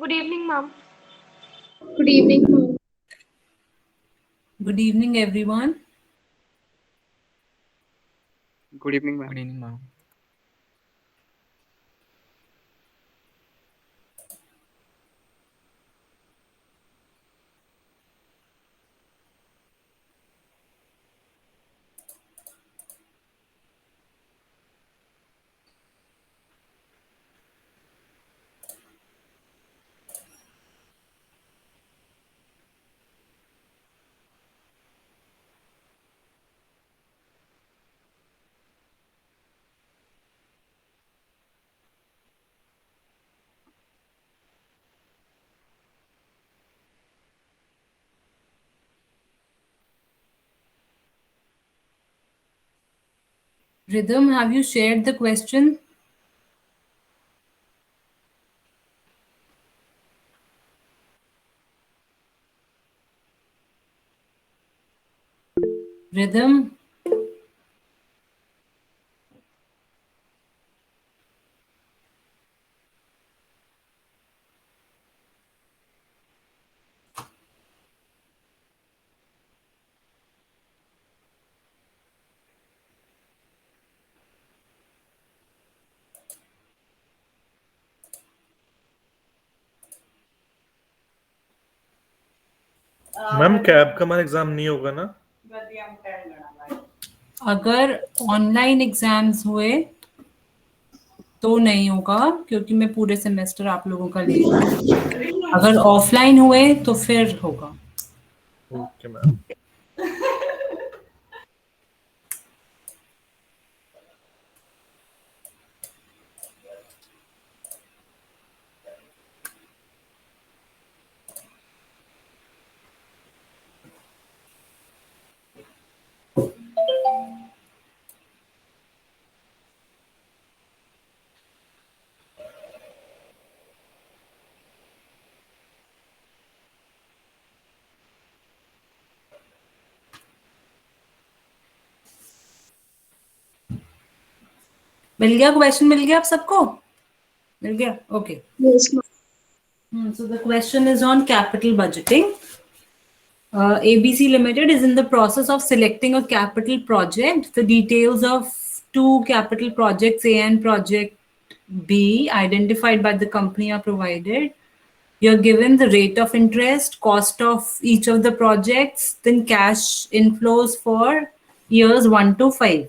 Good evening, ma'am. Good evening, ma'am. Good evening, everyone. Good evening, ma'am. Good evening, ma'am. Rhythm, have you shared the question? Rhythm, ma'am cab का हमारा exam नहीं होगा ना? अगर online exams हुए तो नहीं होगा क्योंकि मैं पूरे सेमेस्टर आप लोगों का ले रही हूँ। अगर ऑफलाइन हुए तो फिर होगा। Okay ma'am. मिल गया क्वेश्चन? मिल गया आप सबको? मिल गया? Okay. Yes, ma'am. So the question is on capital budgeting. ABC Limited is in the process of selecting a capital project. The details of two capital projects A and project B identified by the company are provided. You're given the rate of interest, cost of each of the projects, then cash inflows for years 1 to 5.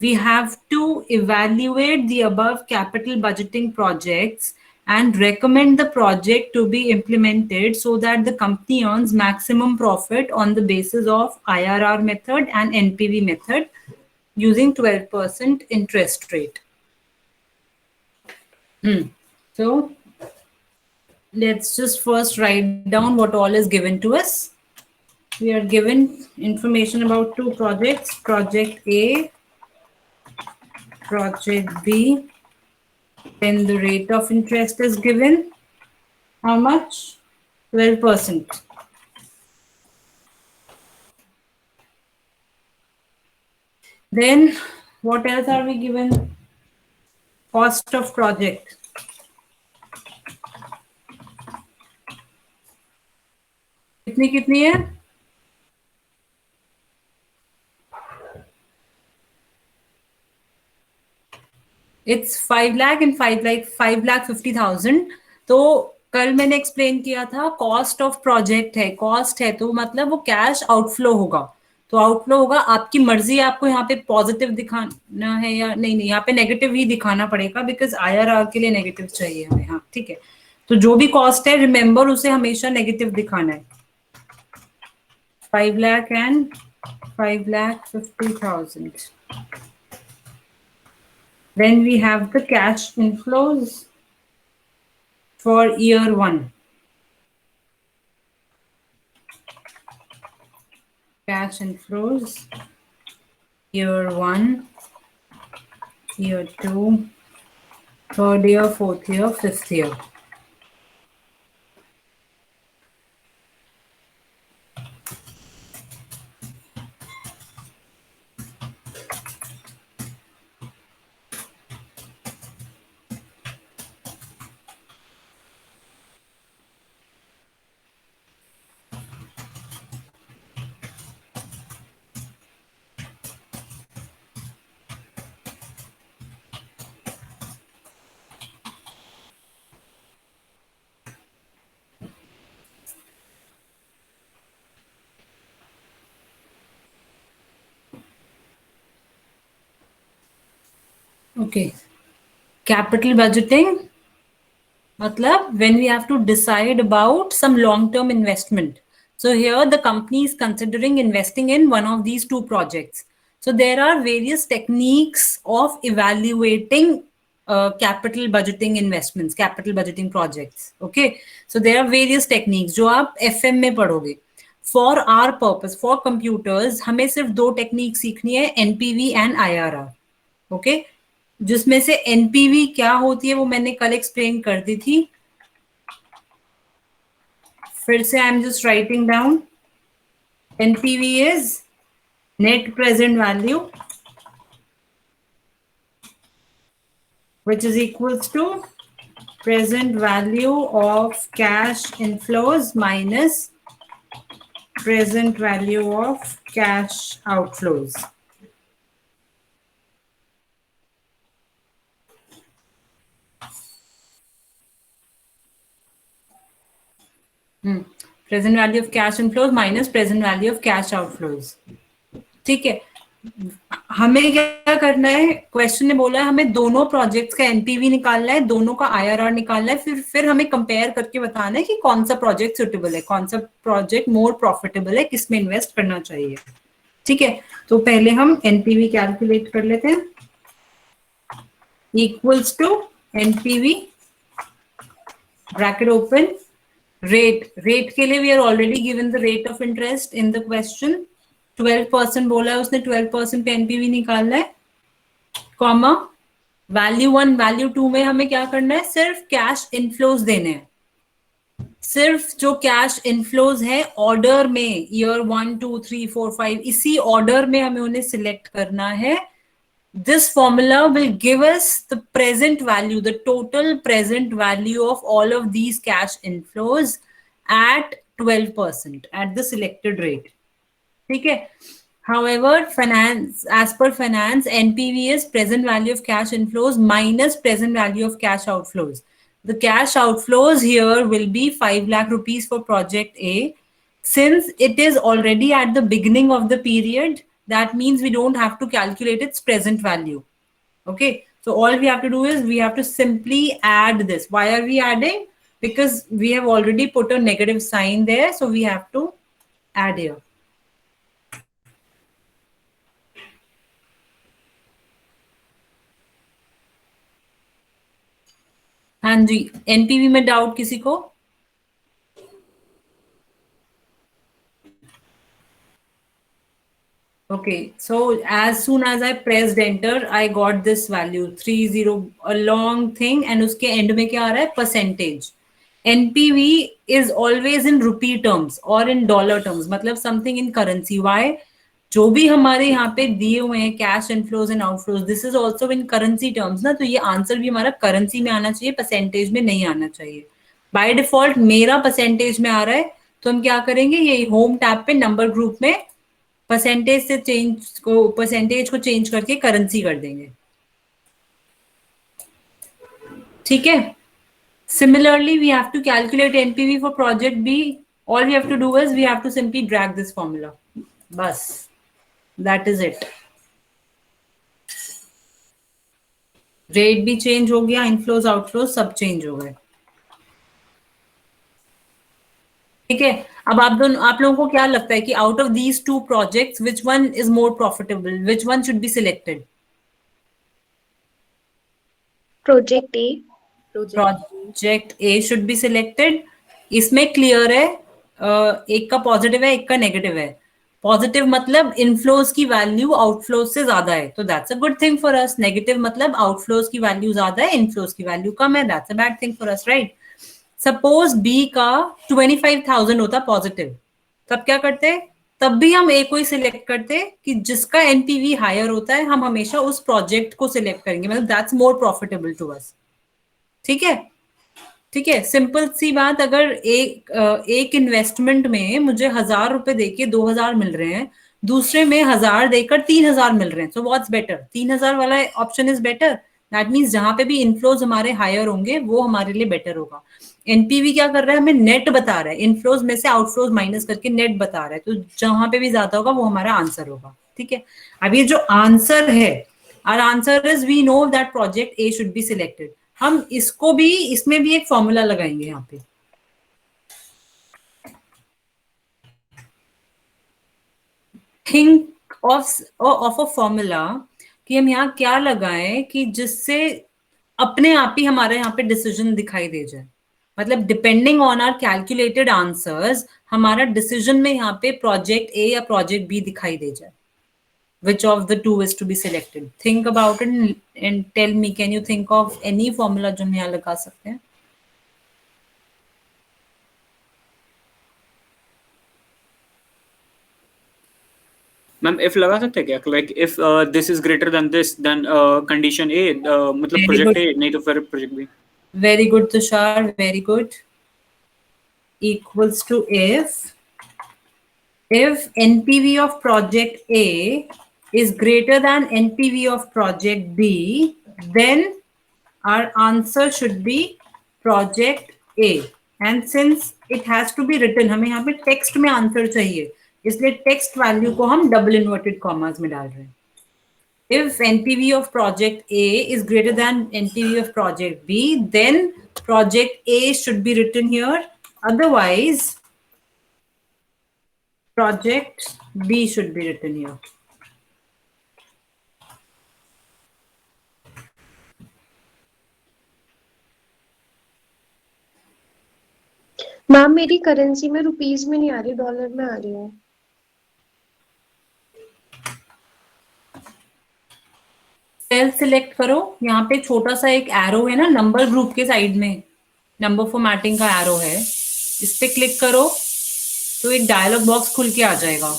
We have to evaluate the above capital budgeting projects and recommend the project to be implemented so that the company earns maximum profit on the basis of IRR method and NPV method using 12% interest rate. So let's just first write down what all is given to us. We are given information about two projects, project A, project B. Then the rate of interest is given. How much? 12%. Then what else are we given? Cost of project. कितनी है? It's 5 lakh and 5 lakh 50,000. तो कल मैंने explain किया था cost of project है, cost है तो मतलब वो कैश आउटफ्लो होगा। तो आउटफ्लो होगा, आपकी मर्जी आपको यहाँ पे पॉजिटिव दिखाना है या नहीं, यहाँ पे नेगेटिव ही दिखाना पड़ेगा बिकॉज आईआरआर के लिए नेगेटिव चाहिए हमें। हाँ ठीक है, तो जो भी कॉस्ट है रिमेंबर उसे हमेशा नेगेटिव दिखाना है। 5 lakh and 5,50,000. Then we have the cash inflows for year 1. Cash inflows year 1, year 2, third year, fourth year, fifth year. Okay. Capital budgeting, matlab when we have to decide about some long-term investment. So here the company is considering investing in one of these two projects. So there are various techniques of evaluating capital budgeting investments, capital budgeting projects. Okay. So there are various techniques जो आप FM में पढ़ोगे. For our purpose, for computers, हमें सिर्फ दो technique सीखनी है, NPV and IRR. Okay. जिसमें से एनपीवी क्या होती है वो मैंने कल एक्सप्लेन कर दी थी. फिर से I am just writing down. NPV is net present value which is equals to present value of cash inflows minus present value of cash outflows. Present value of cash inflows minus present value of cash outflows. ठीक है. हमें क्या करना है, question ने बोला है हमें दोनों प्रोजेक्ट्स का एनपीवी निकालना है, दोनों का आईआरआर निकालना है, फिर हमें कंपेयर करके बताना है कि कौन सा प्रोजेक्ट सुटेबल है, कौन सा प्रोजेक्ट मोर प्रॉफिटेबल है, किसमें इन्वेस्ट करना चाहिए. ठीक है. तो पहले हम एनपीवी कैलकुलेट कर लेते हैं. Equals to NPV bracket open. Rate के लिए we are already given the rate of interest in the question. 12% बोला है उसने, 12% पे एनपीवी निकालना है. कॉमा वैल्यू 1 वैल्यू 2 में हमें क्या करना है, सिर्फ कैश इनफ्लोज देने हैं. सिर्फ जो कैश इनफ्लोज है ऑर्डर में, ईयर 1 2 3 4 5 इसी ऑर्डर में हमें उन्हें सिलेक्ट करना है. This formula will give us the present value, the total present value of all of these cash inflows at 12% at the selected rate. Okay. However, as per finance, NPV is present value of cash inflows minus present value of cash outflows. The cash outflows here will be 5 lakh rupees for project A. Since it is already at the beginning of the period, that means we don't have to calculate its present value. Okay. So all we have to do is we have to simply add this. Why are we adding? Because we have already put a negative sign there. So we have to add here. हाँ जी. NPV में doubt किसी को? Okay, so as soon as I pressed enter, I got this value 30, a long thing, and उसके end में क्या आ रहा है, percentage. NPV is always in rupee terms or in dollar terms, मतलब something in currency. Why? जो भी हमारे यहाँ पे दिए हुए हैं cash inflows and outflows, this is also in currency terms ना, तो ये आंसर भी हमारा currency में आना चाहिए, percentage में नहीं आना चाहिए. By default मेरा percentage में आ रहा है, तो हम क्या करेंगे, ये home tab पे number group में परसेंटेज को चेंज करके करेंसी कर देंगे. ठीक है. Similarly we have to calculate NPV for project B. All we have to do is we have to simply drag this formula. बस दैट इज इट. रेट भी change हो गया, इनफ्लोज आउटफ्लोज सब चेंज हो गए. ठीक है. अब आप लोगों को क्या लगता है कि out of these two projects which one is more profitable, which one should be selected? Project A. Project A should be selected. इसमें क्लियर है, एक का पॉजिटिव है, एक का नेगेटिव है. पॉजिटिव मतलब इनफ्लोज की वैल्यू आउटफ्लोज से ज्यादा है, तो that's a good thing for us. Negative मतलब आउटफ्लोज की वैल्यू ज्यादा है, इनफ्लोज की वैल्यू कम है, that's a bad thing for us, right? Suppose B का 25,000 होता पॉजिटिव, तब क्या करते? तब भी हम ए को ही सिलेक्ट करते कि जिसका एनपीवी हायर होता है, हम हमेशा उस प्रोजेक्ट को सिलेक्ट करेंगे, मतलब that's more profitable to us. ठीक है. ठीक है. सिंपल सी बात, अगर एक इन्वेस्टमेंट में मुझे 1,000 रुपए देके 2,000 मिल रहे हैं, दूसरे में 1,000 देकर 3,000 मिल रहे हैं, सो व्हाट्स बेटर? 3,000 वाला option is better. That means जहां पे भी इनफ्लोज हमारे हायर होंगे वो हमारे लिए बेटर होगा. एनपीवी क्या कर रहा है, हमें नेट बता रहा है, इनफ्लोज में से आउटफ्लोज माइनस करके नेट बता रहा है, तो जहां पे भी ज्यादा होगा वो हमारा आंसर होगा. ठीक है. अब ये जो आंसर है Our answer is we know that project A should be selected. हम इसको भी, इसमें भी एक फॉर्मूला लगाएंगे यहाँ पे. Think of a formula कि हम यहाँ क्या लगाएं कि जिससे अपने आप ही हमारे यहाँ पे डिसीजन दिखाई दे जाए. मतलब depending on our calculated answers हमारा डिसीजन में यहाँ पे प्रोजेक्ट ए या प्रोजेक्ट बी दिखाई दे जाए. Which of the two is to be selected? Think about it and tell me, can you think of any formula जो हम यहाँ लगा सकते हैं? मैम इफ लगा सकते हैं क्या, like if this is greater than this then condition A, मतलब Very प्रोजेक्ट good. ए नहीं तो फिर project B. Very good, Tushar. Very good. Equals to if NPV of project A is greater than NPV of project B, then our answer should be project A. And since it has to be written, हमें यहाँ पे text में answer चाहिए, इसलिए text value को हम double inverted commas में डाल रहे हैं. If NPV of project A is greater than NPV of project B, then project A should be written here. Otherwise, project B should be written here. Ma'am मेरी currency में rupees में नहीं आ रही, dollar में आ रही है. सेल सिलेक्ट करो, यहाँ पे छोटा सा एक एरो है ना नंबर ग्रुप के साइड में, नंबर फॉर्मेटिंग का एरो है, इस पे क्लिक करो तो एक डायलॉग बॉक्स खुल के आ जाएगा.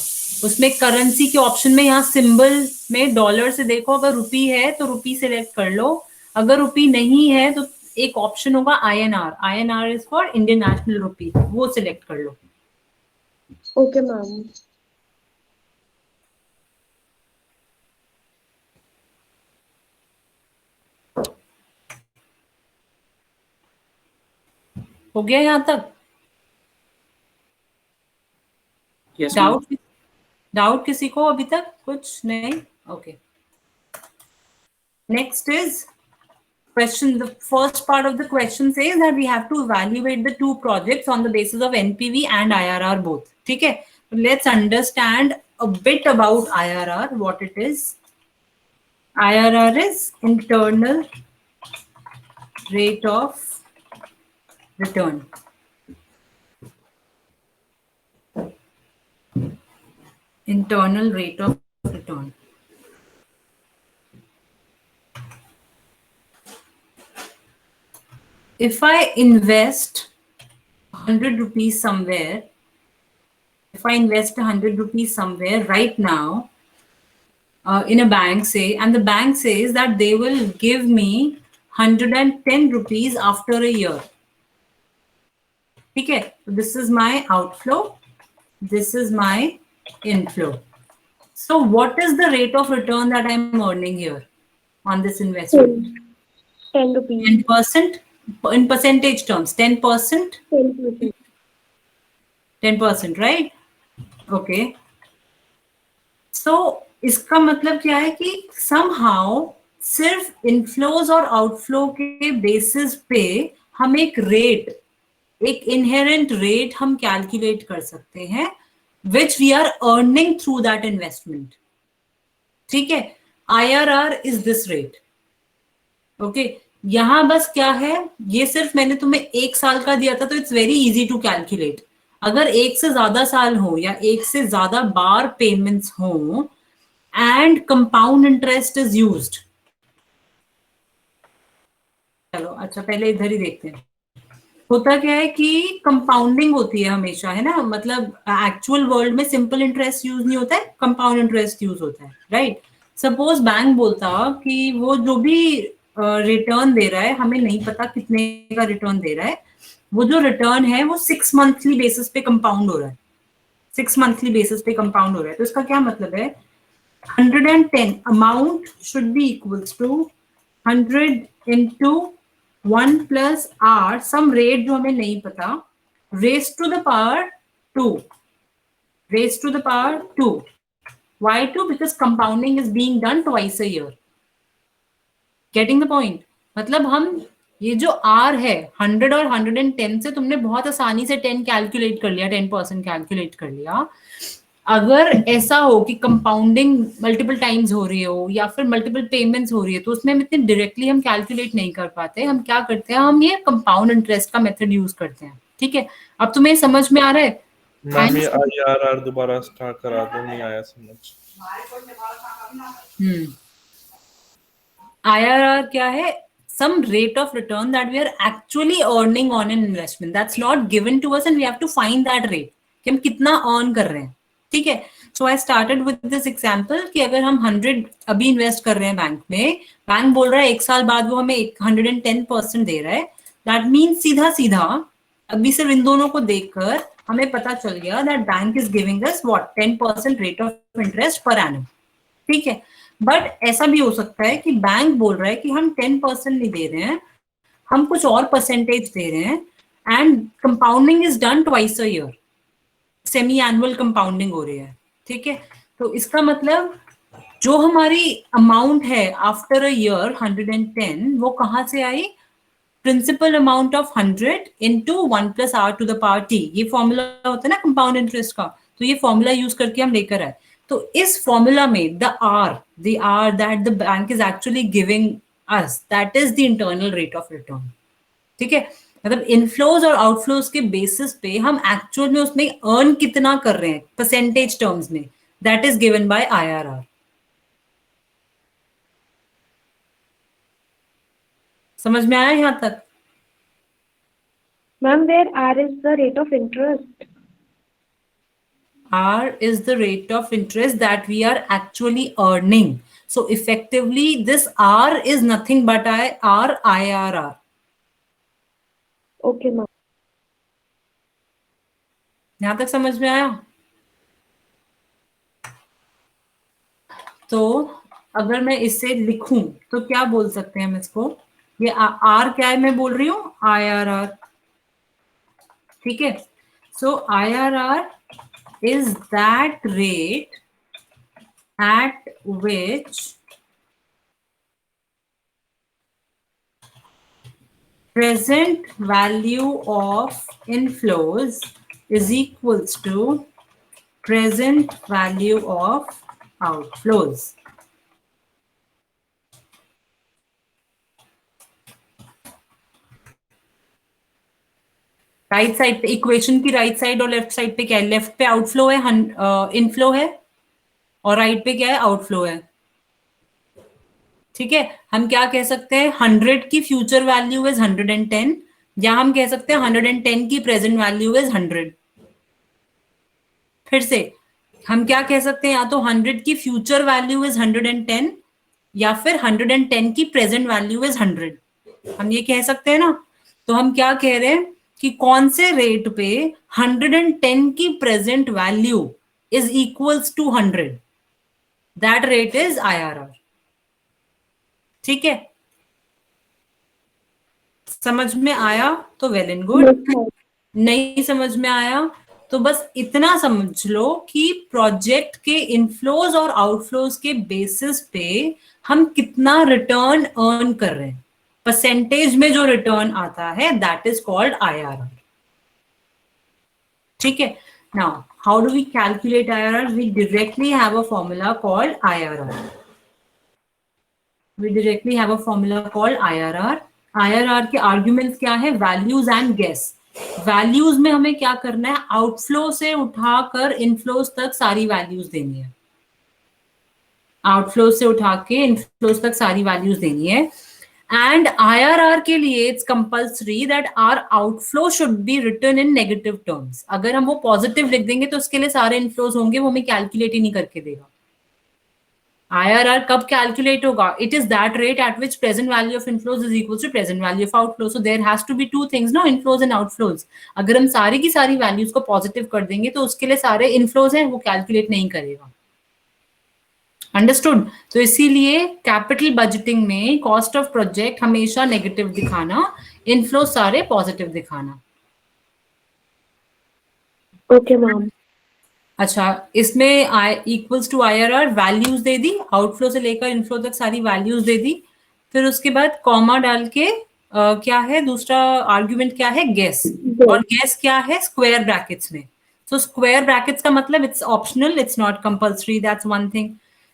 उसमें करेंसी के ऑप्शन में यहाँ सिंबल में डॉलर से देखो, अगर रुपी है तो रुपी सिलेक्ट कर लो, अगर रुपी नहीं है तो एक ऑप्शन होगा INR. INR is for Indian national rupee, वो सिलेक्ट कर लो. Okay ma'am. हो गया यहाँ तक? यस डाउट किसी को अभी तक कुछ नहीं? Okay. Next is question. The first part of the question says that we have to evaluate the two projects on the basis of NPV and IRR both. ठीक है? Let's understand a bit about IRR, what it is. IRR is internal rate of return. Internal rate of return. If I invest 100 rupees somewhere, if I invest 100 rupees somewhere right now in a bank, say, and the bank says that they will give me 110 rupees after a year. Okay, so this is my outflow, this is my inflow. So what is the rate of return that I'm earning here on this investment? 10 rupees. 10%? In percentage terms, 10%? 10%. 10%, right? Okay. So, इसका मतलब क्या है कि somehow सिर्फ inflows और outflow के basis पे हम एक rate, एक inherent rate हम calculate कर सकते हैं, which we are earning through that investment. ठीक है? IRR is this rate. Okay. यहां बस क्या है, ये सिर्फ मैंने तुम्हें 1 साल का दिया था तो it's very easy to calculate. अगर 1 से ज्यादा साल हो या 1 से ज्यादा बार पेमेंट्स हो and compound interest is used. चलो अच्छा पहले इधर ही देखते हैं. होता क्या है कि कंपाउंडिंग होती है हमेशा, है ना? मतलब एक्चुअल वर्ल्ड में सिंपल इंटरेस्ट यूज नहीं होता है, कंपाउंड इंटरेस्ट यूज होता है, राइट? सपोज बैंक बोलता कि वो जो भी रिटर्न दे रहा है, हमें नहीं पता कितने का रिटर्न दे रहा है, वो जो रिटर्न है वो 6 मंथली बेसिस पे कंपाउंड हो रहा है, 6 मंथली बेसिस पे कंपाउंड हो रहा है. तो इसका क्या मतलब है, 110 amount should be equals to 100 into 1 plus r, some rate जो हमें नहीं पता, raised to the power 2, raised to the power 2. Why 2? Because compounding is being done twice a year. Getting the point? मतलब हम ये जो R है 100 और 110 से तुमने बहुत आसानी से 10 कैलकुलेट कर लिया, 10% कैलकुलेट कर लिया। अगर ऐसा हो कि कंपाउंडिंग मल्टीपल टाइम्स हो रही हो या फिर मल्टीपल पेमेंट्स हो रही है, तो उसमें हम इतने डायरेक्टली हम कैलकुलेट नहीं कर पाते। हम क्या करते हैं, हम ये कंपाउंड इंटरेस्ट का मेथड यूज करते हैं। ठीक है, अब तुम्हें समझ में आ रहा है? मैम ये IRR दोबारा स्टार्ट करा दो, नहीं आया समझ। IRR क्या है? Some rate of return that we are actually earning on an investment. That's not given to us and we have to find that rate. कि हम कितना earn कर रहे हैं। ठीक है, so I started with this example कि अगर हम 100 अभी इन्वेस्ट कर रहे हैं बैंक में, बैंक बोल रहा है 1 साल बाद वो हमें 110% दे रहा है। दैट मीन सीधा सीधा अभी सिर्फ इन दोनों को देखकर हमें पता चल गया that bank is giving us what 10% rate of interest per annum. ठीक है, बट ऐसा भी हो सकता है कि बैंक बोल रहा है कि हम 10% नहीं दे रहे हैं, हम कुछ और परसेंटेज दे रहे हैं, and compounding is done twice a year, semi annual compounding हो रही है। ठीक है, तो इसका मतलब जो हमारी अमाउंट है आफ्टर अ ईयर 110, वो कहाँ से आई? Principal amount of 100 into 1 + r to the power t। ये फॉर्मूला होता है ना कंपाउंड इंटरेस्ट का, तो ये फॉर्मूला यूज करके हम लेकर आए। तो इस फॉर्मूला में the r that the bank is actually giving us, that is the internal rate of return. ठीक है, मतलब इनफ्लोज और आउटफ्लोज के बेसिस पे हम एक्चुअल में उसमें अर्न कितना कर रहे हैं परसेंटेज टर्म्स में, that is given by IRR। समझ में आया यहां तक? Ma'am, where R is the rate of interest. R is the rate of interest that we are actually earning. So effectively this R is nothing but our IRR. Okay, ma'am. यहां तक समझ में आया? तो अगर मैं इसे लिखूं तो क्या बोल सकते हैं हम इसको? ये R क्या है मैं बोल रही हूँ? IRR। ठीक है, so IRR is that rate at which present value of inflows is equals to present value of outflows. Right side पे इक्वेशन की राइट साइड और लेफ्ट साइड पे क्या है? लेफ्ट पे आउटफ्लो है, इनफ्लो है, और राइट पे क्या है? आउटफ्लो है। ठीक है, हम क्या कह सकते हैं? 100 की फ्यूचर वैल्यू इज 110, या हम कह सकते हैं 110 की प्रेजेंट वैल्यू इज 100। फिर से हम क्या कह सकते हैं? या तो 100 की फ्यूचर वैल्यू इज 110 या फिर 110 की प्रेजेंट वैल्यू इज 100। हम ये कह सकते हैं ना? तो हम क्या कह रहे हैं कि कौन से रेट पे 110 की present value is equals to 100, that rate is IRR। ठीक है, समझ में आया तो well and good. Yes, ma'am. नहीं समझ में आया तो बस इतना समझ लो कि प्रोजेक्ट के इनफ्लोज और आउटफ्लोज के बेसिस पे हम कितना रिटर्न अर्न कर रहे हैं, परसेंटेज में जो रिटर्न आता है दैट इज कॉल्ड IRR। ठीक है, now how do we calculate IRR? We directly have a formula called IRR। We directly have a formula called IRR. IRR के आर्ग्यूमेंट्स क्या है? Values and guess. वैल्यूज में हमें क्या करना है? आउटफ्लो से उठाकर इनफ्लोज तक सारी वैल्यूज देनी है। आउटफ्लो से उठा के इनफ्लोज तक सारी वैल्यूज देनी है। एंड IRR के लिए it's compulsory that our outflow should be written in negative terms. अगर हम वो पॉजिटिव लिख देंगे तो उसके लिए सारे इनफ्लोज होंगे, वो हमें कैलकुलेट ही नहीं करके देगा। IRR कब कैलकुलेट होगा? It is that rate at which present value of inflows is equal to present value of outflows. So there has to be two things, no, inflows and outflows. अगर हम सारी की सारी वैल्यूज को positive कर देंगे तो उसके लिए सारे इनफ्लोज हैं वो कैलकुलेट नहीं करेगा। अंडरस्टूड? तो इसीलिए कैपिटल बजटिंग में कॉस्ट ऑफ प्रोजेक्ट हमेशा नेगेटिव दिखाना, इनफ्लो सारे पॉजिटिव दिखाना। Okay, ma'am. अच्छा, इसमें I equals to IRR values दे दी, आउटफ्लो से लेकर इनफ्लो तक सारी वैल्यूज दे दी। फिर उसके बाद कॉमा डाल के क्या है दूसरा आर्ग्यूमेंट क्या है, गेस, और गेस क्या है स्क्वायर ब्रैकेट्स में। तो स्क्वायर ब्रैकेट्स का मतलब it's optional, it's not compulsory, that's one thing.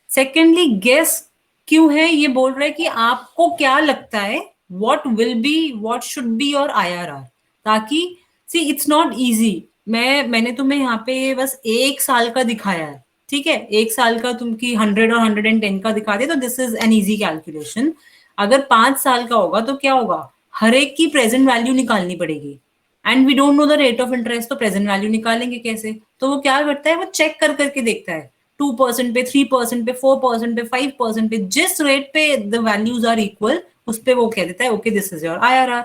Secondly guess क्यों है, ये बोल रहा है कि आपको क्या लगता है what will be, what should be your IRR, ताकि सी इट्स नॉट इजी। मैंने तुम्हें यहाँ पे बस 1 साल का दिखाया है, ठीक है, 1 साल का तुमकी 100 और 110 का दिखा दे तो this is an easy calculation. अगर 5 साल का होगा तो क्या होगा, हर एक की प्रेजेंट वैल्यू निकालनी पड़ेगी, and we don't know the rate of interest, तो प्रेजेंट वैल्यू निकालेंगे कैसे? तो वो क्या करता है, वो चेक कर करके देखता है 2% पे, 3% पे, 4% पे, 5% पे, जिस रेट पे द वैल्यूज आर इक्वल उस पे वो कह देता है okay this is your IRR।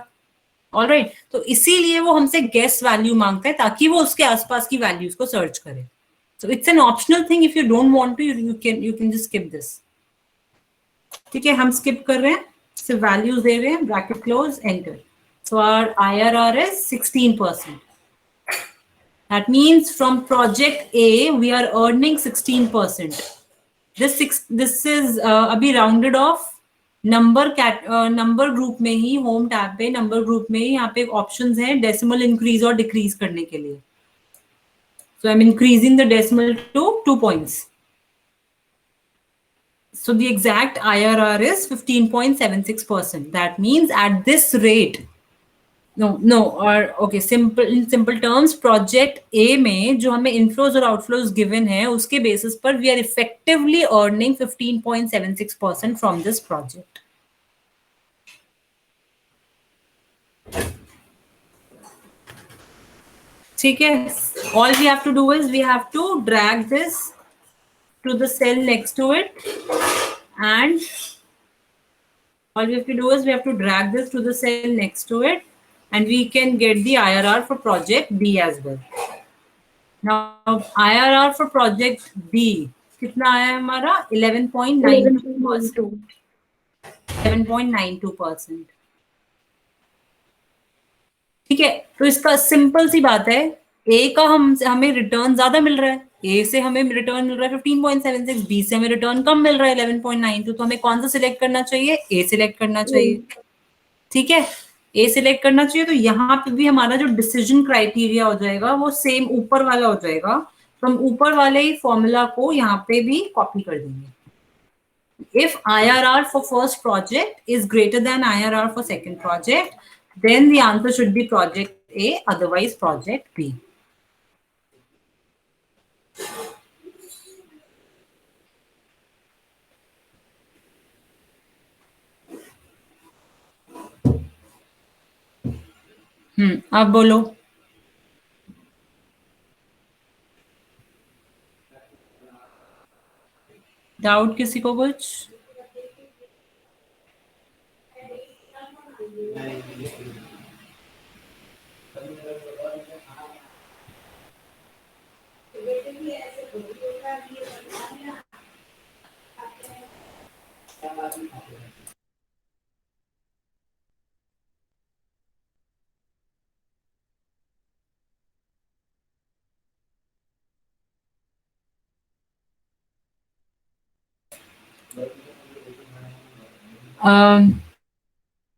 Alright, तो इसीलिए वो हमसे गेस वैल्यू मांगता है ताकि वो उसके आसपास की वैल्यूज को सर्च करे। So it's an optional thing, if you don't want to you can just skip this। ठीक है, हम skip कर रहे हैं, सिर्फ values दे रहे हैं, bracket close, enter। So our IRR is 16%। That means from project A we are earning 16%। This is अभी rounded off नंबर ग्रुप में ही, होम टैब पे नंबर ग्रुप में ही यहाँ पे ऑप्शंस हैं डेसिमल इंक्रीज और डिक्रीज करने के लिए। So I'm increasing the decimal to 2 points. So the exact IRR is 15.76%. That means at this rate, or okay, in simple terms, project A में जो हमें inflows और outflows given है उसके basis पर we are effectively earning 15.76% from this project. ठीक है, all we have to do is we have to drag this to the cell next to it, and all we have to do is we have to drag this to the cell next to it, and we can get the IRR for project B as well. Now IRR for project B कितना आया हमारा 11.92%। 11.92%। ठीक है, तो इसका simple सी बात है, ए का हमें रिटर्न ज्यादा मिल रहा है, ए से हमें रिटर्न मिल रहा है 15.76, बी से हमें रिटर्न कम मिल रहा है 11.92, तो हमें कौन सा सिलेक्ट करना चाहिए, ए सिलेक्ट करना चाहिए। ठीक है, ए सिलेक्ट करना चाहिए, तो यहाँ पे भी हमारा जो डिसीजन क्राइटेरिया हो जाएगा वो सेम ऊपर वाला हो जाएगा, तो हम ऊपर वाले ही फॉर्मूला को यहाँ पे भी कॉपी कर देंगे। If IRR for first project is greater than IRR for second project, then the answer should be project A, otherwise project B. अब बोलो, डाउट किसी को कुछ?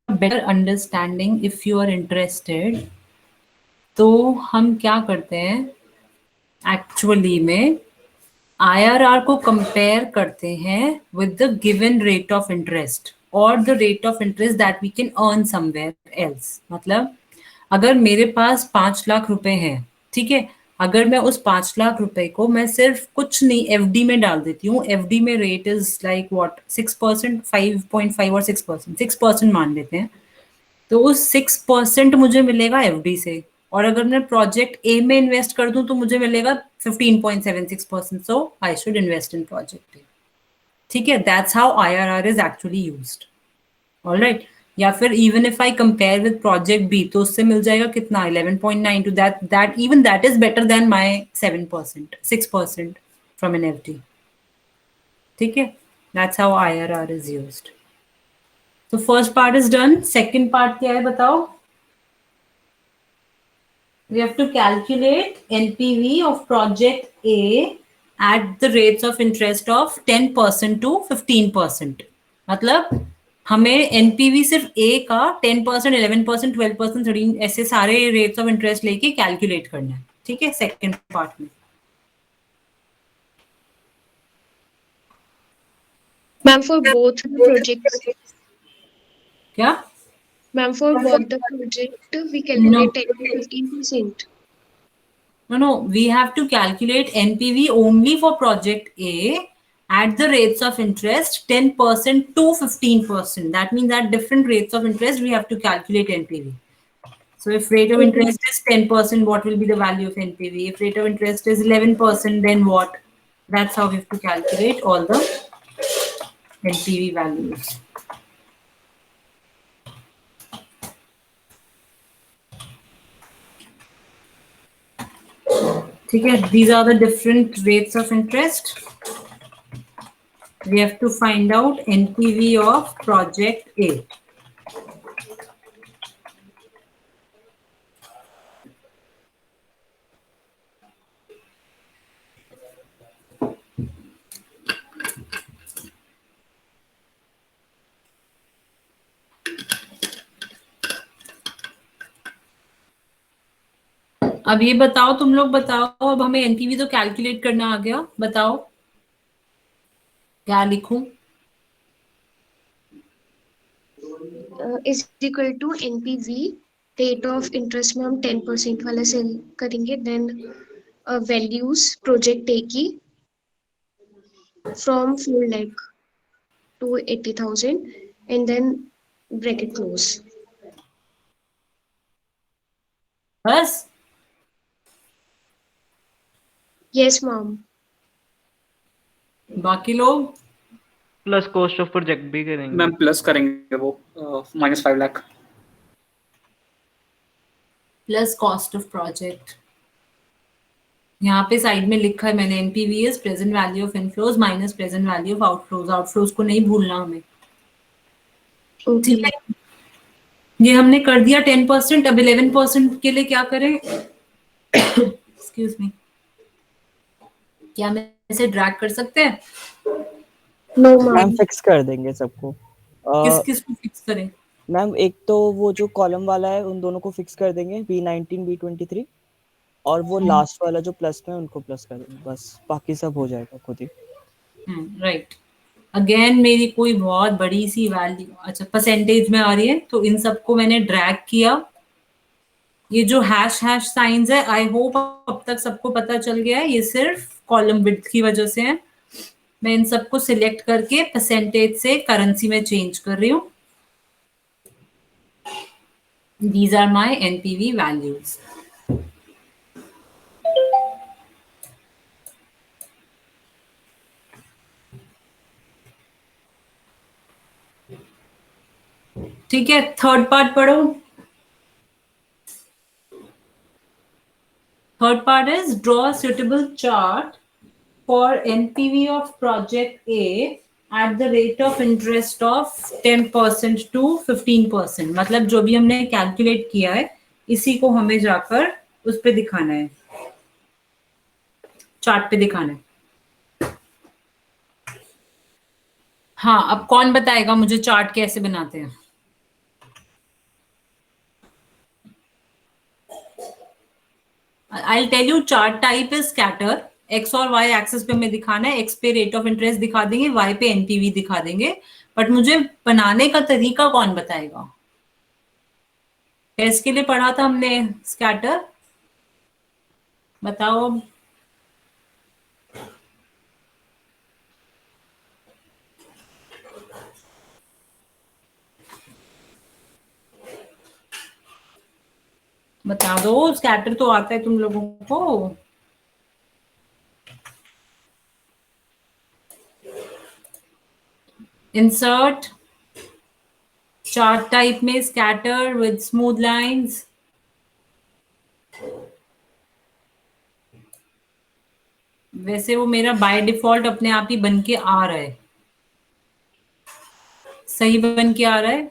Better understanding if you are interested, तो हम क्या करते हैं एक्चुअली में, IRR को कंपेयर करते हैं with the given rate of interest और the rate of interest that we can earn somewhere else. मतलब अगर मेरे पास 5 लाख रुपए हैं, ठीक है, अगर मैं उस 5 लाख रुपए को मैं सिर्फ कुछ नहीं FD में डाल देती हूँ, FD में रेट इज लाइक व्हाट 6%, 5.5 और 6%, 6% मान लेते हैं, तो उस 6% मुझे मिलेगा FD से, और अगर मैं प्रोजेक्ट A में इन्वेस्ट कर दूं तो मुझे मिलेगा 15.76%, so I should invest in project A। ठीक है, that's how IRR is actually used. Alright, या फिर even if I compare with project B तो उससे मिल जाएगा कितना 11.92, that even that is better than my 7%, 6% from an FD। ठीक है, that's how IRR is used. तो first part is done, second part क्या है बताओ? We have to calculate NPV of project A at the rates of interest of 10% to 15%। मतलब हमें NPV सिर्फ ए का 10%, 11%, 12%, 13 ऐसे सारे रेट्स ऑफ इंटरेस्ट लेके कैलकुलेट करना है, ठीक है, सेकंड पार्ट में। Ma'am, for both the projects, क्या? ma'am, for both the project, we calculate 10 to 15%. No, we have to calculate NPV only for project A at the rates of interest 10% to 15%. That means at different rates of interest, we have to calculate NPV. So if rate of interest is 10%, what will be the value of NPV? If rate of interest is 11%, then what? That's how we have to calculate all the NPV values. Okay, these are the different rates of interest. We have to find out NPV of project A. अब ये बताओ, तुम लोग बताओ, अब हमें NPV तो calculate करना आ गया, बताओ क्या लिखूं? Is equal to NPV, rate of interest में हम 10% वाला सेल करेंगे, then values project A की from 4 lakh to 80,000 and then bracket close. बस Yes, ma'am. बाकी लोग प्लस कॉस्ट ऑफ प्रोजेक्ट भी करेंगे। मैम प्लस करेंगे वो -5 lakh plus cost of project. यहाँ पे साइड में लिखा है मैंने, NPV is present value of inflows minus present value of outflows. Outflows को नहीं भूलना हमें, ठीक है? ये हमने कर दिया 10%। अब 11% के लिए क्या करें? एक्सक्यूज मी, क्या मैं इसे ड्रैग कर सकते हैं? No, ma'am ma'am. फिक्स कर देंगे सबको। किस किस को फिक्स करें? मैम एक तो वो जो कॉलम वाला है उन दोनों को फिक्स कर देंगे, B19 B23, और वो लास्ट वाला जो प्लस में उनको प्लस कर देंगे, बस बाकी सब हो जाएगा खुद ही। राइट। अगेन मेरी कोई बहुत बड़ी सी वैल्यू, अच्छा परसेंटेज में आ रही है, तो इन सबको मैंने ड्रैग किया। ये जो हैश हैश साइंस है, आई होप अब तक सबको पता चल गया है, ये सिर्फ कॉलम विड्थ की वजह से है। मैं इन सबको सिलेक्ट करके परसेंटेज से करेंसी में चेंज कर रही हूँ। These are my NPV values. ठीक है, थर्ड पार्ट पढ़ो। Third part is draw a suitable chart for NPV of project A at the rate of interest of 10% to 15%। मतलब जो भी हमने कैलकुलेट किया है इसी को हमें जाकर उस पे दिखाना है, चार्ट पे दिखाना है। हाँ, अब कौन बताएगा मुझे चार्ट कैसे बनाते हैं? I'll tell you, chart type is scatter। x और y एक्सिस पे हमें दिखाना है, x पे रेट ऑफ इंटरेस्ट दिखा देंगे, y पे एनपीवी दिखा देंगे। बट मुझे बनाने का तरीका कौन बताएगा? टेस्ट के लिए पढ़ा था हमने स्कैटर, बताओ अब। बता दो, स्कैटर तो आता है तुम लोगों को? इंसर्ट चार्ट टाइप में स्कैटर विद स्मूथ लाइंस। वैसे वो मेरा बाय डिफॉल्ट अपने आप ही बन के आ रहा है, सही बन के आ रहा है।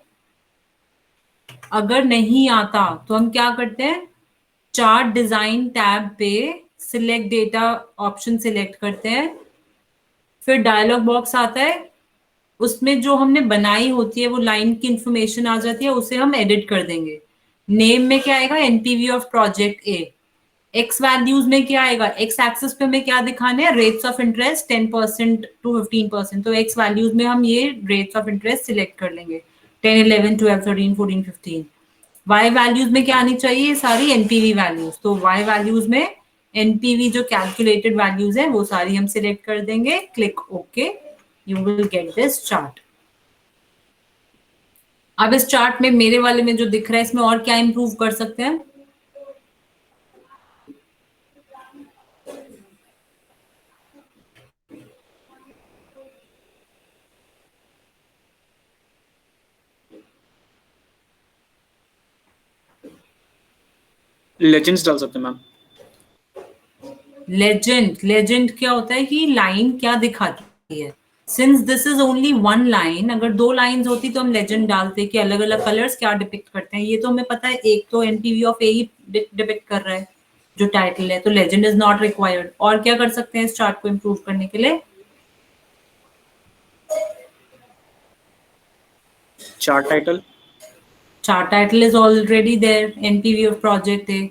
अगर नहीं आता तो हम क्या करते हैं, चार्ट डिजाइन टैब पे सिलेक्ट डेटा ऑप्शन सिलेक्ट करते हैं, फिर डायलॉग बॉक्स आता है, उसमें जो हमने बनाई होती है वो लाइन की इंफॉर्मेशन आ जाती है, उसे हम एडिट कर देंगे। नेम में क्या आएगा, NPV of project A. X values में क्या आएगा, एक्स एक्सिस पे हमें क्या दिखाने हैं, रेट्स ऑफ इंटरेस्ट 10% to 15%। तो एक्स वैल्यूज में हम ये रेट्स ऑफ इंटरेस्ट सिलेक्ट कर लेंगे, 10, 11, 12, 13, 14, 15। वाई वैल्यूज में क्या आनी चाहिए, ये सारी एनपीवी वैल्यूज। तो वाई वैल्यूज में एनपीवी जो कैलकुलेटेड वैल्यूज है वो सारी हम सिलेक्ट कर देंगे, click okay, you will get this chart. अब इस चार्ट में मेरे वाले में जो दिख रहा है, इसमें और क्या इंप्रूव कर सकते हैं? लेजेंड्स डाल सकते हैं मैम। लेजेंड क्या होता है कि लाइन क्या दिखाती है। Since this is only one line, अगर दो लाइंस होती तो हम लेजेंड डालते कि अलग अलग कलर्स क्या डिपिक्ट करते हैं। ये तो हमें पता है, एक तो NPV of A he depict कर रहा है जो टाइटल है, तो लेजेंड इज नॉट रिक्वायर्ड। और क्या कर सकते हैं इस चार्ट को इंप्रूव करने के लिए? Chart title is already there, NPV of project A.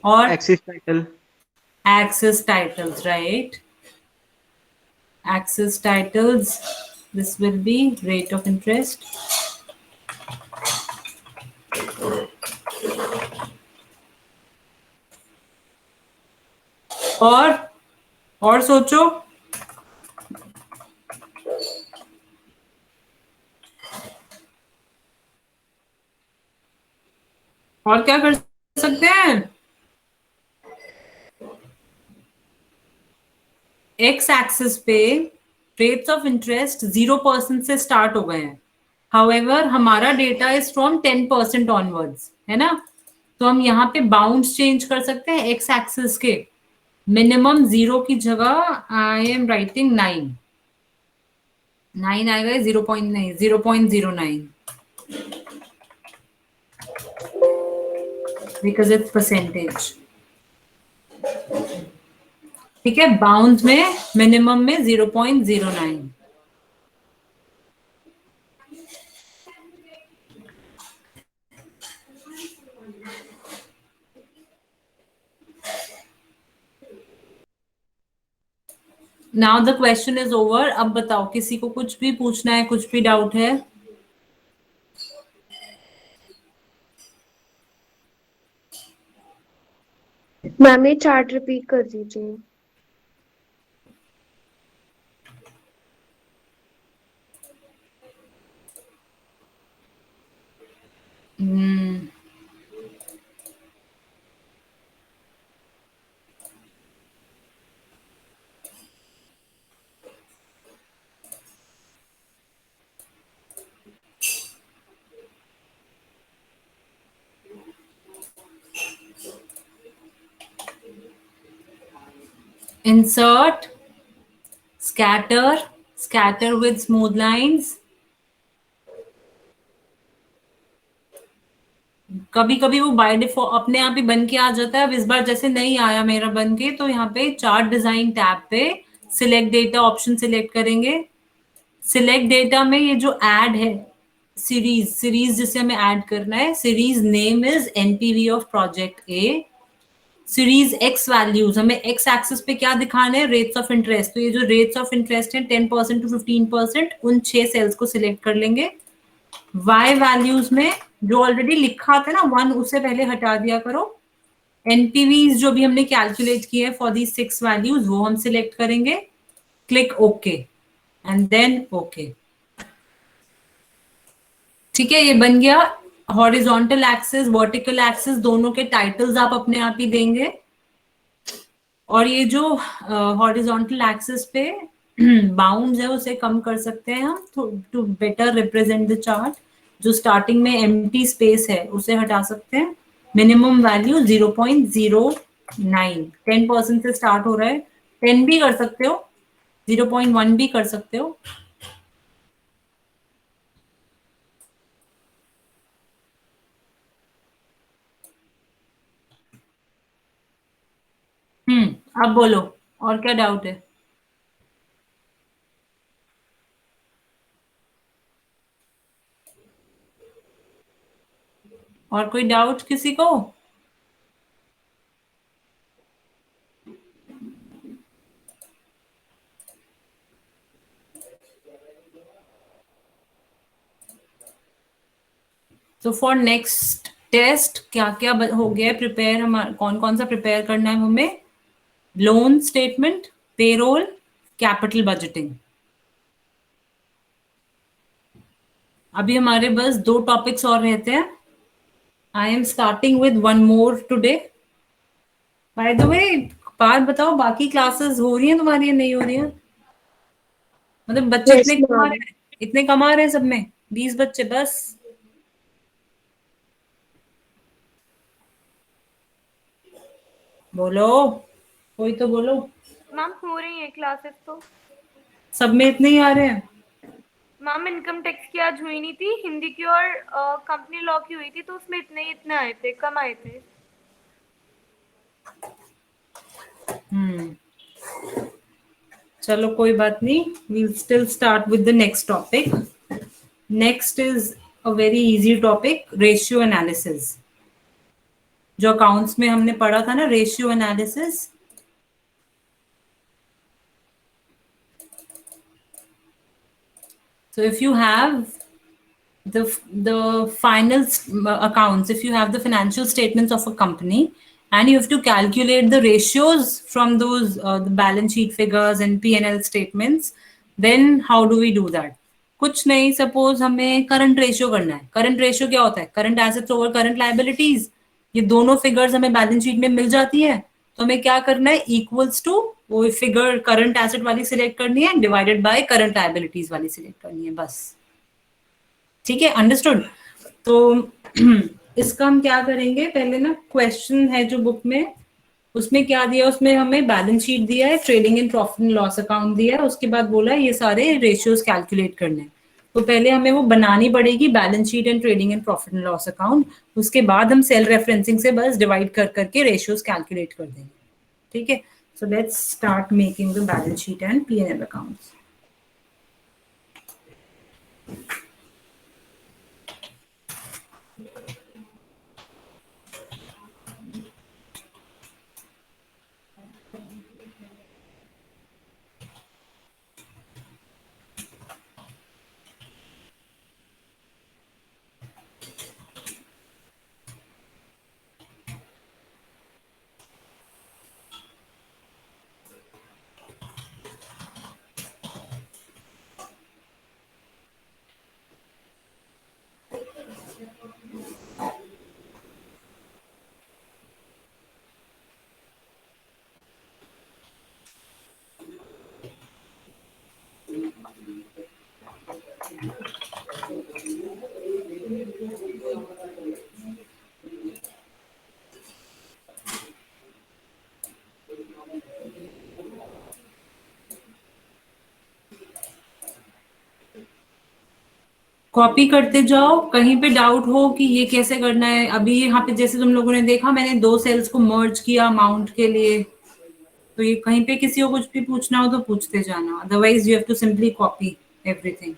और axis title, access titles, right? Access titles, this will be rate of interest. और सोचो, और क्या कर सकते हैं? एक्स एक्सिस पे रेट्स ऑफ इंटरेस्ट 0% से स्टार्ट हो गए हैं। हाउएवर हमारा डेटा इज फ्रॉम 10% ऑनवर्ड्स, है ना? तो हम यहाँ पे बाउंड्स चेंज कर सकते हैं एक्स एक्सिस के। मिनिमम 0 की जगह आई एम राइटिंग 9 आएगा, 0.9, 0.09, बिकॉज इट्स परसेंटेज। ठीक है, बाउंड में मिनिमम में 0.09। Now the question is over. अब बताओ, किसी को कुछ भी पूछना है, कुछ भी डाउट है? मैम ये चार्ट रिपीट कर दीजिए। Insert, scatter with smooth lines। कभी कभी वो बाय डिफॉल्ट अपने आप ही बन के आ जाता है। अब इस बार जैसे नहीं आया मेरा बन के, तो यहाँ पे चार्ट डिजाइन टैब पे सिलेक्ट डेटा ऑप्शन सिलेक्ट करेंगे। सिलेक्ट डेटा में ये जो ऐड है, सीरीज जिसे हमें ऐड करना है, series name is NPV of project A. Series x values, हमें एक्स एक्सिस पे क्या दिखाना है, रेट्स ऑफ इंटरेस्ट। तो ये जो रेट्स ऑफ इंटरेस्ट है 10% to 15%, उन 6 सेल्स को सिलेक्ट कर लेंगे। वाई वैल्यूज में जो ऑलरेडी लिखा था ना 1, उसे पहले हटा दिया करो। एनपीवीज जो भी हमने कैलकुलेट किए फॉर दी 6 वैल्यूज, वो हम सिलेक्ट करेंगे, click okay and then okay. ठीक है, ये बन गया। हॉरिजॉन्टल एक्सिस, वर्टिकल एक्सिस, दोनों के टाइटल्स आप अपने आप ही देंगे। और ये जो हॉरिजॉन्टल एक्सिस पे बाउंड्स है उसे कम कर सकते हैं हम to better represent the chart. जो स्टार्टिंग में एम्प्टी स्पेस है उसे हटा सकते हैं। मिनिमम वैल्यू 0.09, 10% से स्टार्ट हो रहा है, 10 भी कर सकते हो, 0.1 भी कर सकते हो। अब बोलो, और क्या डाउट है? और कोई डाउट किसी को? तो फॉर नेक्स्ट टेस्ट क्या क्या हो गया है प्रिपेयर? हमारा कौन कौन सा प्रिपेयर करना है हमें? Loan statement, payroll, capital budgeting. अभी हमारे बस 2 टॉपिक्स और रहते हैं। I am starting with 1 more today. By the way, बात बताओ, बाकी क्लासेस हो रही हैं तुम्हारी या नहीं हो रही हैं? मतलब बच्चे Yes, इतने कमा ma'am. रहे हैं, इतने कमा रहे हैं सब में 20 बच्चे बस। बोलो, कोई तो बोलो। मैम हो रही है क्लासेस तो। सब में इतने ही आ रहे हैं? मैम इनकम टैक्स की आज हुई नहीं थी, हिंदी की और कंपनी लॉ की हुई थी, तो उसमें इतने आए थे, कम आए थे। चलो कोई बात नहीं, we'll still start with the next topic. Next is a very easy topic, ratio analysis. जो अकाउंट्स में हमने पढ़ा था ना, ratio analysis. So if you have the final accounts, if you have the financial statements of a company and you have to calculate the ratios from those the balance sheet figures and P&L statements, then how do we do that? कुछ नहीं, suppose हमें current ratio करना है। Current ratio क्या होता है? Current assets over current liabilities. ये दोनों फिगर्स हमें बैलेंस शीट में मिल जाती है, तो हमें क्या करना है? इक्वल्स टू वो फिगर करंट एसेट वाली सिलेक्ट करनी है, डिवाइडेड बाय करंट लायबिलिटीज वाली सिलेक्ट करनी है, बस। ठीक है, अंडरस्टूड? तो इसका हम क्या करेंगे, पहले ना क्वेश्चन है जो बुक में, उसमें क्या दिया? उसमें हमें बैलेंस शीट दिया है, trading and profit and loss account दिया है, उसके बाद बोला है ये सारे रेशियोज कैलकुलेट करने हैं। तो पहले हमें वो बनानी पड़ेगी, balance sheet and trading and profit and loss account. उसके बाद हम सेल रेफरेंसिंग से बस डिवाइड कर करके रेशियोज कैलकुलेट कर देंगे। ठीक है, so let's start making the balance sheet and P&L accounts. Copy करते जाओ, कहीं पे डाउट हो कि ये कैसे करना है। अभी यहाँ पे जैसे तुम लोगों ने देखा, मैंने 2 सेल्स को मर्ज किया अमाउंट के लिए, तो ये कहीं पे किसी को कुछ भी पूछना हो तो पूछते जाना, otherwise you have to simply copy everything.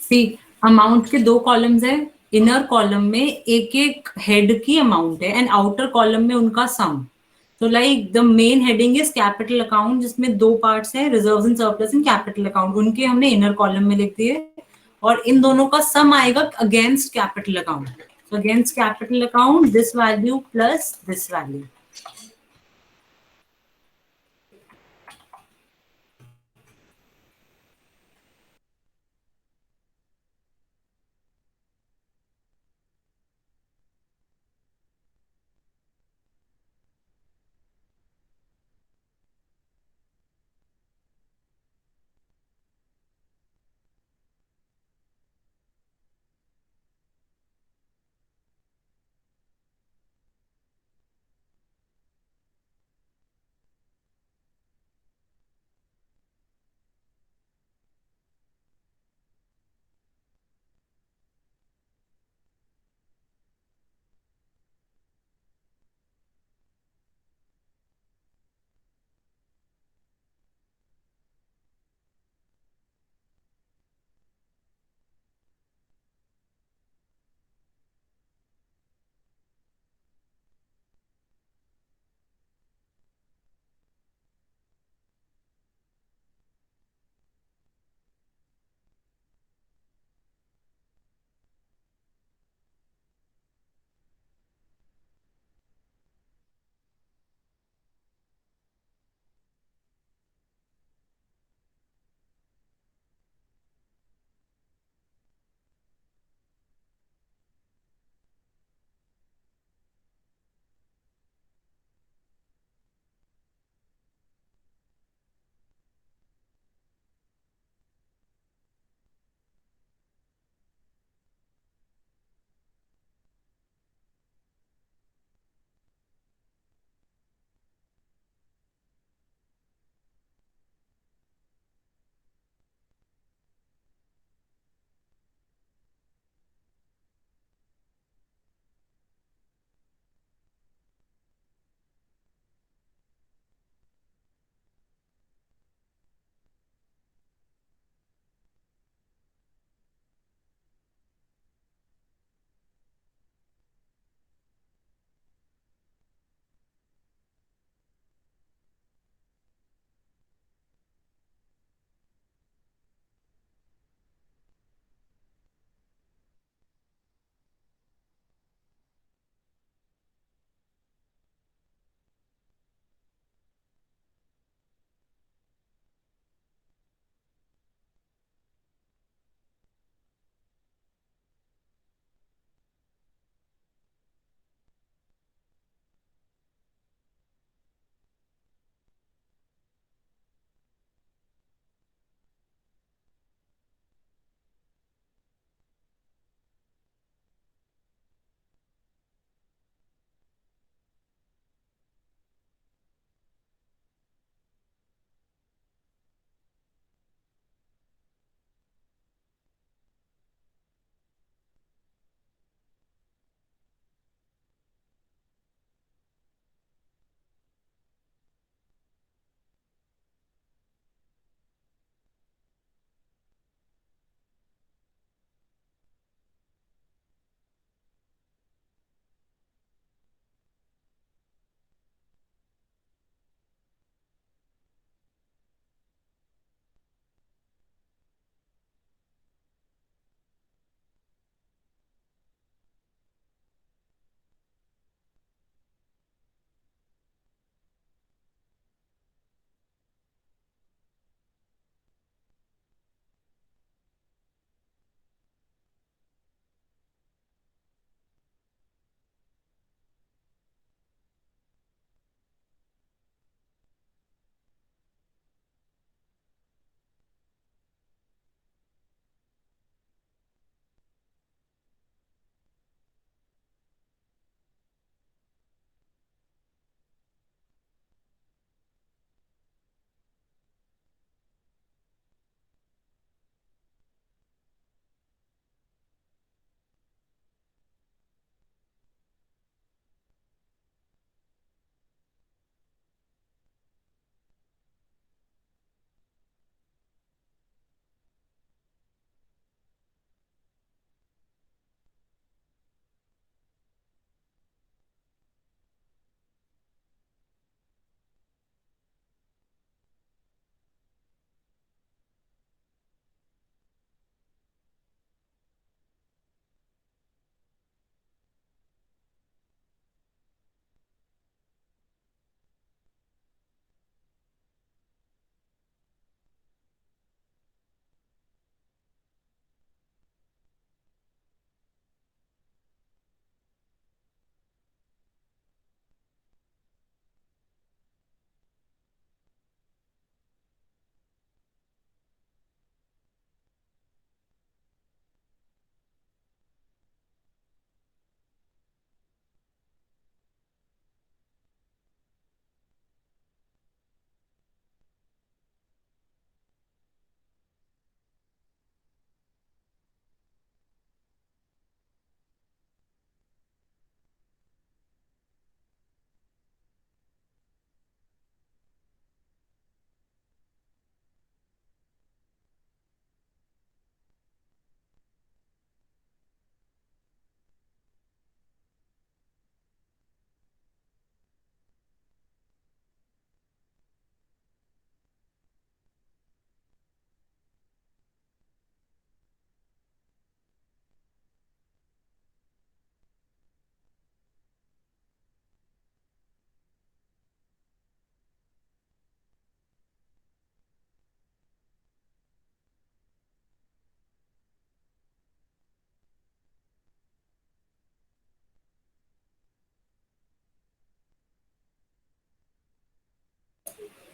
See, amount के 2 कॉलम्स है। इनर कॉलम में एक एक हेड की अमाउंट है एंड आउटर कॉलम में उनका सम। तो like the main heading is capital account, जिसमें 2 पार्ट्स हैं, reserves and surplus and capital account, उनके हमने इनर कॉलम में लिख दिए, और इन दोनों का सम आएगा अगेंस्ट कैपिटल अकाउंट। तो against capital account this value plus this value.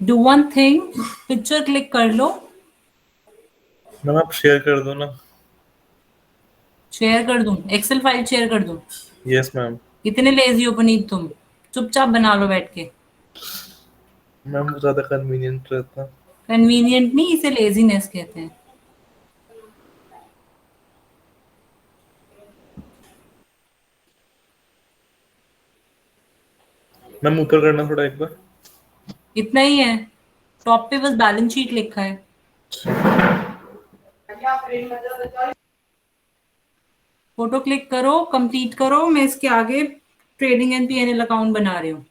Do one thing, picture click कर लो, मैम आप शेयर कर दो ना। शेयर कर दूं, एक्सेल फाइल शेयर कर दूं? Yes ma'am. इतने लेजी हो पुनीत तुम, चुपचाप बना लो बैठ के। मैम वो ज्यादा कन्वीनियंट रहता। कन्वीनियंट नहीं, इसे लेजीनेस कहते हैं। मैम ऊपर करना थोड़ा एक बार। इतना ही है, टॉप पे बस बैलेंस शीट लिखा है। फोटो क्लिक करो, कंप्लीट करो, मैं इसके आगे ट्रेडिंग एंड पीएनएल अकाउंट बना रही हूँ।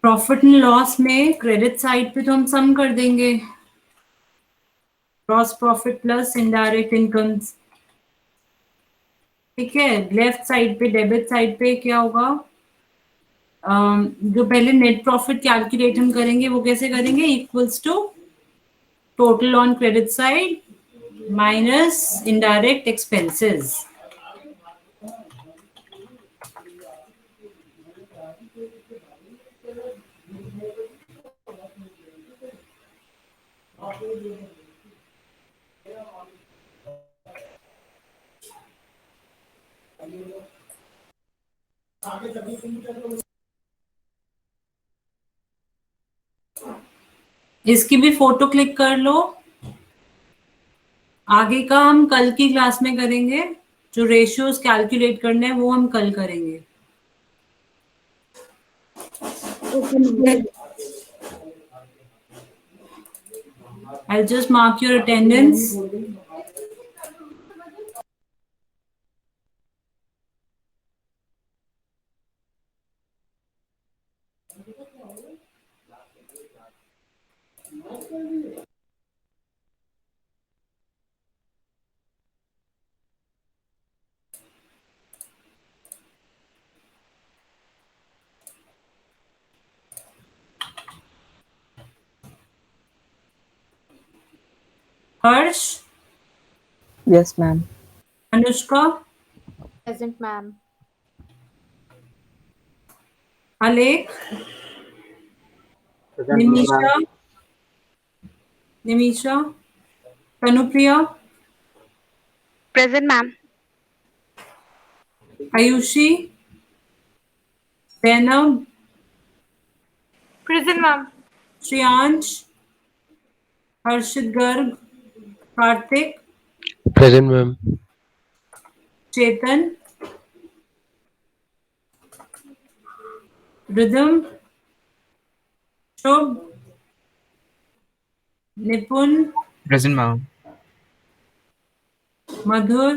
प्रॉफिट एंड लॉस में क्रेडिट साइड पे तो हम सम कर देंगे, gross profit plus indirect incomes. ठीक है, लेफ्ट साइड पे डेबिट साइड पे क्या होगा? जो पहले नेट प्रॉफिट कैलकुलेट हम करेंगे वो कैसे करेंगे? Equals to total on credit side minus indirect expenses. इसकी भी फोटो क्लिक कर लो। आगे का हम कल की क्लास में करेंगे, जो रेशियोज कैलकुलेट करने हैं वो हम कल करेंगे। I'll just mark your attendance. Harsh, Yes, ma'am. Anushka, Present, ma'am. Alekh, Nimisha, Nimisha, Tanupriya, Present, ma'am. Ayushi, Zainab, Present, ma'am. Shreyansh, Harshit Garg, Kartik, Present, ma'am. Chetan, Ridham, Shubh, Nipun, Present, ma'am. Madhur,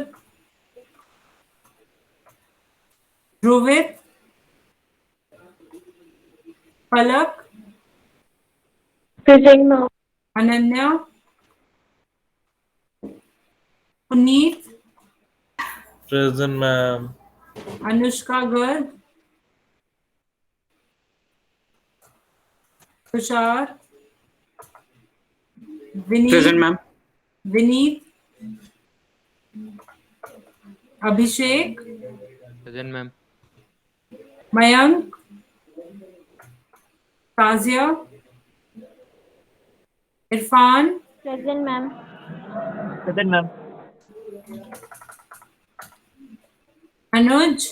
ध्रुवित, Palak, Present, ma'am. Ananya, Puneet, Present, ma'am. Anushka Garg, Tushar, Vineet, Present, ma'am. Vineet, Abhishek, Present, ma'am. Mayank, tazia, Irfan, Present, ma'am. Present, ma'am. अनुज,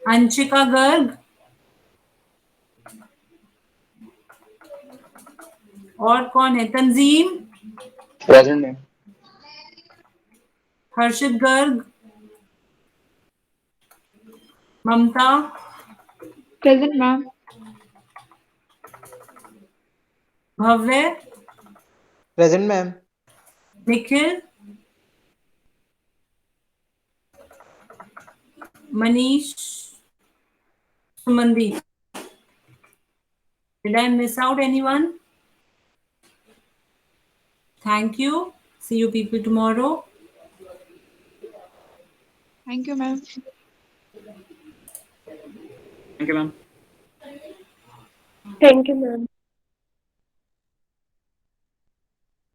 अंशिका गर्ग, और कौन है? तंजीम, Present, ma'am. Harshit Garg, Mamata, Present, ma'am. Bhavya, Present, ma'am. Nikhil, Manish, Sumandeep. Did I miss out anyone? Thank you. See you people tomorrow. Thank you, ma'am. Thank you, ma'am. Thank you, ma'am.